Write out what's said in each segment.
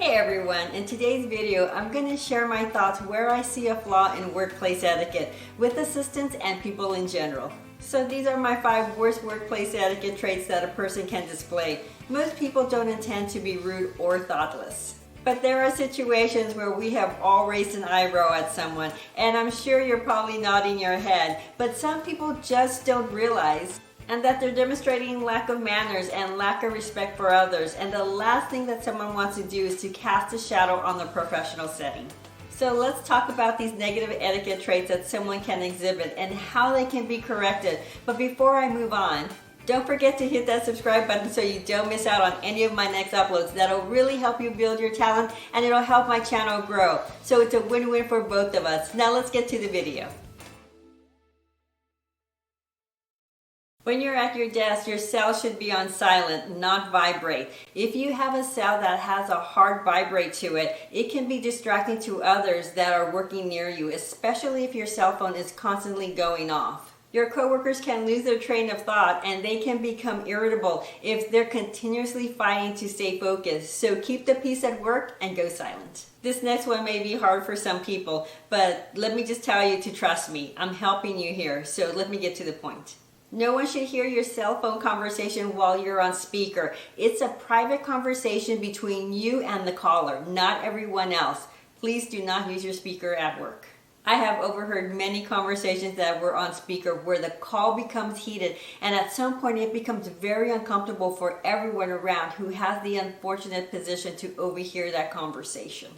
Hey everyone, in today's video I'm going to share my thoughts where I see a flaw in workplace etiquette with assistants and people in general. So these are my 5 worst workplace etiquette traits that a person can display. Most people don't intend to be rude or thoughtless. But there are situations where we have all raised an eyebrow at someone, and I'm sure you're probably nodding your head, but some people just don't realize and that they're demonstrating lack of manners and lack of respect for others, and the last thing that someone wants to do is to cast a shadow on the professional setting. So let's talk about these negative etiquette traits that someone can exhibit and how they can be corrected. But before I move on, don't forget to hit that subscribe button so you don't miss out on any of my next uploads. That'll really help you build your talent and it'll help my channel grow. So it's a win-win for both of us. Now let's get to the video. When you're at your desk, your cell should be on silent, not vibrate. If you have a cell that has a hard vibrate to it, it can be distracting to others that are working near you, especially if your cell phone is constantly going off. Your coworkers can lose their train of thought and they can become irritable if they're continuously fighting to stay focused. So keep the peace at work and go silent. This next one may be hard for some people, but let me just tell you to trust me. I'm helping you here, so let me get to the point. No one should hear your cell phone conversation while you're on speaker. It's a private conversation between you and the caller, not everyone else. Please do not use your speaker at work. I have overheard many conversations that were on speaker where the call becomes heated and at some point it becomes very uncomfortable for everyone around who has the unfortunate position to overhear that conversation.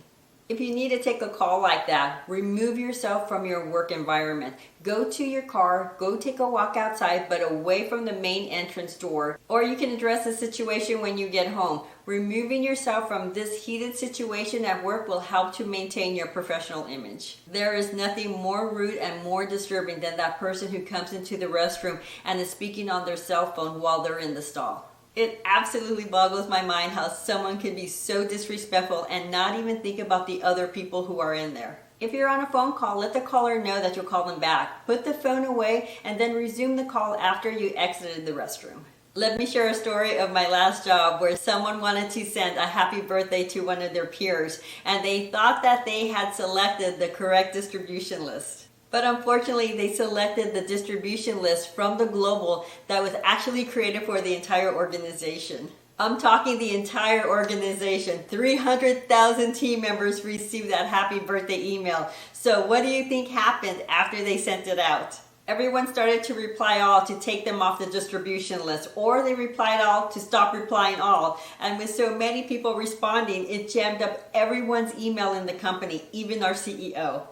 If you need to take a call like that, remove yourself from your work environment. Go to your car, go take a walk outside, but away from the main entrance door. Or you can address the situation when you get home. Removing yourself from this heated situation at work will help to maintain your professional image. There is nothing more rude and more disturbing than that person who comes into the restroom and is speaking on their cell phone while they're in the stall. It absolutely boggles my mind how someone can be so disrespectful and not even think about the other people who are in there. If you're on a phone call, let the caller know that you'll call them back. Put the phone away and then resume the call after you exited the restroom. Let me share a story of my last job where someone wanted to send a happy birthday to one of their peers and they thought that they had selected the correct distribution list. But unfortunately, they selected the distribution list from the global that was actually created for the entire organization. I'm talking the entire organization. 300,000 team members received that happy birthday email. So what do you think happened after they sent it out? Everyone started to reply all to take them off the distribution list, or they replied all to stop replying all. And with so many people responding, it jammed up everyone's email in the company, even our CEO.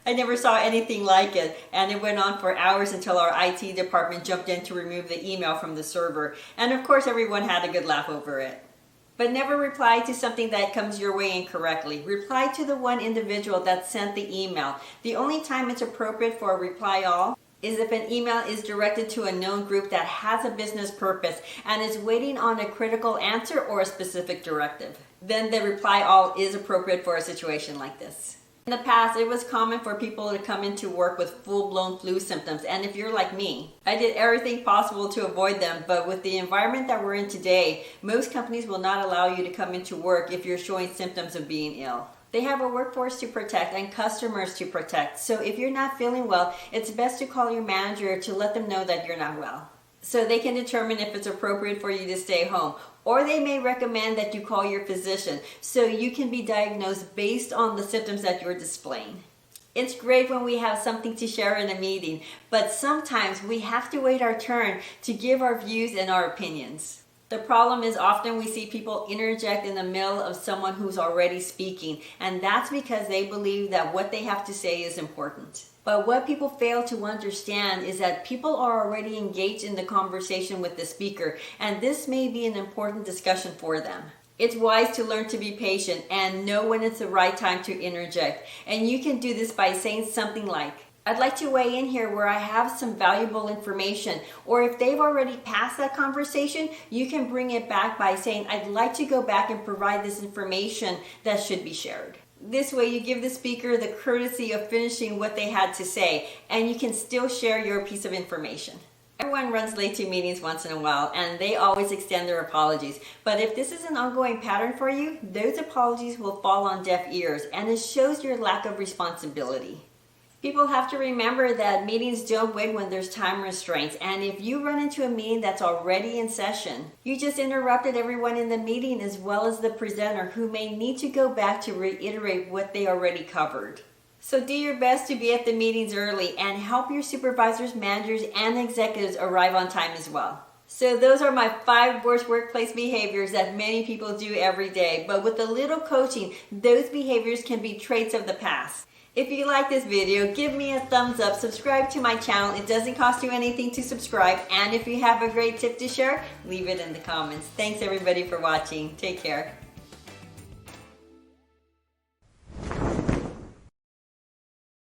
I never saw anything like it, and it went on for hours until our IT department jumped in to remove the email from the server. And of course, everyone had a good laugh over it. But never reply to something that comes your way incorrectly. Reply to the one individual that sent the email. The only time it's appropriate for a reply all is if an email is directed to a known group that has a business purpose and is waiting on a critical answer or a specific directive. Then the reply all is appropriate for a situation like this. In the past, it was common for people to come into work with full-blown flu symptoms, and if you're like me, I did everything possible to avoid them, but with the environment that we're in today, most companies will not allow you to come into work if you're showing symptoms of being ill. They have a workforce to protect and customers to protect, so if you're not feeling well, it's best to call your manager to let them know that you're not well, so they can determine if it's appropriate for you to stay home. Or they may recommend that you call your physician so you can be diagnosed based on the symptoms that you're displaying. It's great when we have something to share in a meeting, but sometimes we have to wait our turn to give our views and our opinions. The problem is often we see people interject in the middle of someone who's already speaking, and that's because they believe that what they have to say is important. But what people fail to understand is that people are already engaged in the conversation with the speaker, and this may be an important discussion for them. It's wise to learn to be patient and know when it's the right time to interject. And you can do this by saying something like, I'd like to weigh in here where I have some valuable information. Or if they've already passed that conversation, you can bring it back by saying, I'd like to go back and provide this information that should be shared. This way you give the speaker the courtesy of finishing what they had to say, and you can still share your piece of information. Everyone runs late to meetings once in a while, and they always extend their apologies. But if this is an ongoing pattern for you, those apologies will fall on deaf ears, and it shows your lack of responsibility. People have to remember that meetings don't wait when there's time restraints, and if you run into a meeting that's already in session, you just interrupted everyone in the meeting as well as the presenter, who may need to go back to reiterate what they already covered. So do your best to be at the meetings early and help your supervisors, managers, and executives arrive on time as well. So those are my 5 worst workplace behaviors that many people do every day, but with a little coaching, those behaviors can be traits of the past. If you like this video, give me a thumbs up, subscribe to my channel. It doesn't cost you anything to subscribe, and if you have a great tip to share, leave it in the comments. Thanks everybody for watching. Take care.